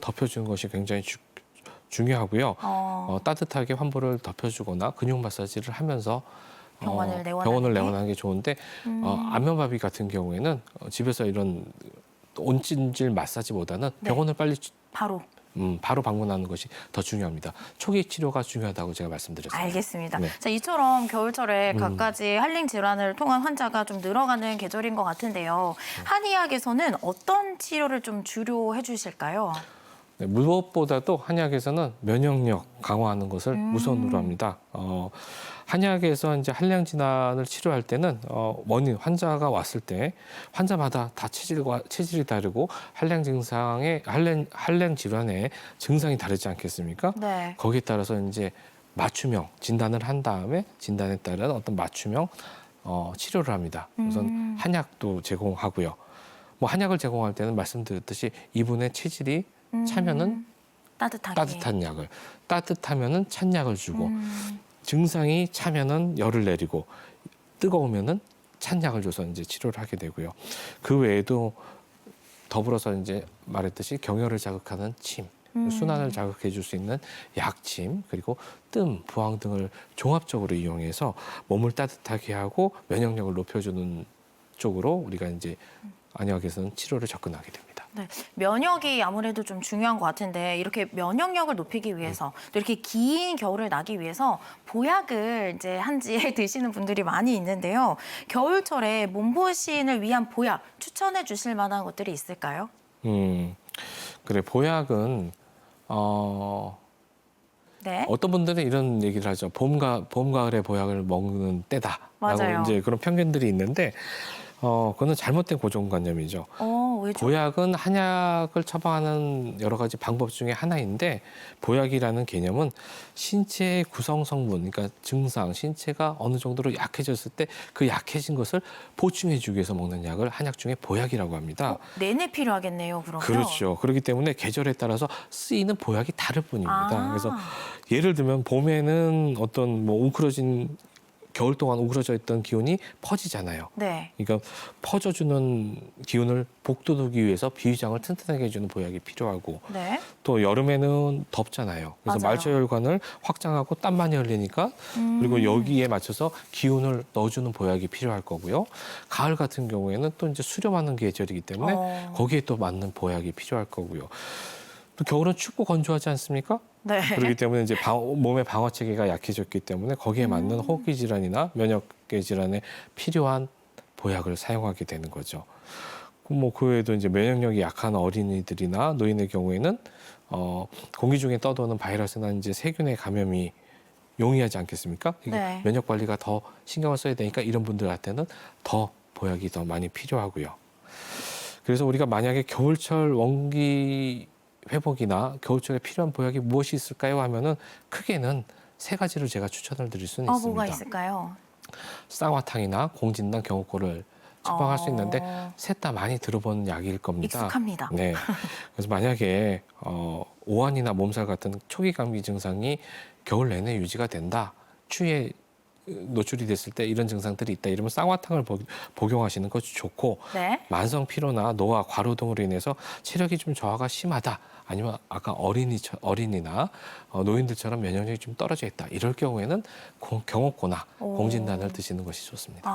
덮여주는 것이 굉장히 중요하고요. 따뜻하게 환부를 덮여주거나 근육 마사지를 하면서 병원을 내원하는 게 좋은데 안면마비 같은 경우에는 집에서 이런 온찜질 마사지보다는 네. 병원을 빨리 바로 방문하는 것이 더 중요합니다. 초기 치료가 중요하다고 제가 말씀드렸습니다. 알겠습니다. 네. 자, 이처럼 겨울철에 갖가지 한랭 질환을 통한 환자가 좀 늘어가는 계절인 것 같은데요. 한의학에서는 어떤 치료를 좀 주로 해주실까요? 네, 무엇보다도 한의학에서는 면역력 강화하는 것을 우선으로 합니다. 한의학에서 이제 한량 질환을 치료할 때는 원인 환자가 왔을 때 환자마다 다 체질이 다르고 한량 질환의 증상이 다르지 않겠습니까? 네. 거기에 따라서 이제 맞춤형 진단을 한 다음에 진단에 따른 어떤 맞춤형 치료를 합니다. 우선 한약도 제공하고요. 뭐 한약을 제공할 때는 말씀드렸듯이 이분의 체질이 차면은 따뜻한 약을, 따뜻하면은 찬 약을 주고 증상이 차면은 열을 내리고 뜨거우면은 찬 약을 줘서 이제 치료를 하게 되고요. 그 외에도 더불어서 이제 말했듯이 경혈을 자극하는 침, 순환을 자극해 줄 수 있는 약침, 그리고 뜸, 부항 등을 종합적으로 이용해서 몸을 따뜻하게 하고 면역력을 높여주는 쪽으로 우리가 이제 안의학에서는 치료를 접근하게 됩니다. 네, 면역이 아무래도 좀 중요한 것 같은데 이렇게 면역력을 높이기 위해서 또 이렇게 긴 겨울을 나기 위해서 보약을 이제 한지에 드시는 분들이 많이 있는데요. 겨울철에 몸보신을 위한 보약 추천해 주실 만한 것들이 있을까요? 그래 보약은 네. 어떤 분들은 이런 얘기를 하죠. 봄 가을에 보약을 먹는 때다라고 맞아요. 이제 그런 편견들이 있는데 그거는 잘못된 고정관념이죠. 왜죠? 보약은 한약을 처방하는 여러 가지 방법 중에 하나인데 보약이라는 개념은 신체의 구성 성분, 그러니까 증상, 신체가 어느 정도로 약해졌을 때 그 약해진 것을 보충해주기 위해서 먹는 약을 한약 중에 보약이라고 합니다. 내내 필요하겠네요, 그러면. 그렇죠. 그렇기 때문에 계절에 따라서 쓰이는 보약이 다를 뿐입니다. 그래서 예를 들면 봄에는 어떤 뭐 웅크러진 겨울 동안 우그러져 있던 기운이 퍼지잖아요. 네. 그러니까 퍼져주는 기운을 복돋우기 위해서 비위장을 튼튼하게 해주는 보약이 필요하고 네. 또 여름에는 덥잖아요. 그래서 맞아요. 말초혈관을 확장하고 땀 많이 흘리니까 그리고 여기에 맞춰서 기운을 넣어주는 보약이 필요할 거고요. 가을 같은 경우에는 또 이제 수렴하는 계절이기 때문에 거기에 또 맞는 보약이 필요할 거고요. 또 겨울은 춥고 건조하지 않습니까? 네. 그렇기 때문에 이제 몸의 방어 체계가 약해졌기 때문에 거기에 맞는 호흡기 질환이나 면역계 질환에 필요한 보약을 사용하게 되는 거죠. 뭐 그 외에도 이제 면역력이 약한 어린이들이나 노인의 경우에는 공기 중에 떠도는 바이러스나 이제 세균의 감염이 용이하지 않겠습니까? 이게 네. 면역 관리가 더 신경을 써야 되니까 이런 분들한테는 더 보약이 더 많이 필요하고요. 그래서 우리가 만약에 겨울철 원기 회복이나 겨울철에 필요한 보약이 무엇이 있을까요? 하면은 크게는 세 가지를 제가 추천을 드릴 수는 있습니다. 뭐가 있을까요? 쌍화탕이나 공진단, 경호골을 처방할 수 있는데 셋 다 많이 들어본 약일 겁니다. 익숙합니다. 네. 그래서 만약에 오한이나 몸살 같은 초기 감기 증상이 겨울 내내 유지가 된다. 추위에 노출이 됐을 때 이런 증상들이 있다. 이러면 쌍화탕을 복용하시는 것이 좋고 네. 만성 피로나 노화, 과로 등으로 인해서 체력이 좀 저하가 심하다. 아니면 아까 어린이나 노인들처럼 면역력이 좀 떨어져 있다. 이럴 경우에는 경옥고나 공진단을 드시는 것이 좋습니다.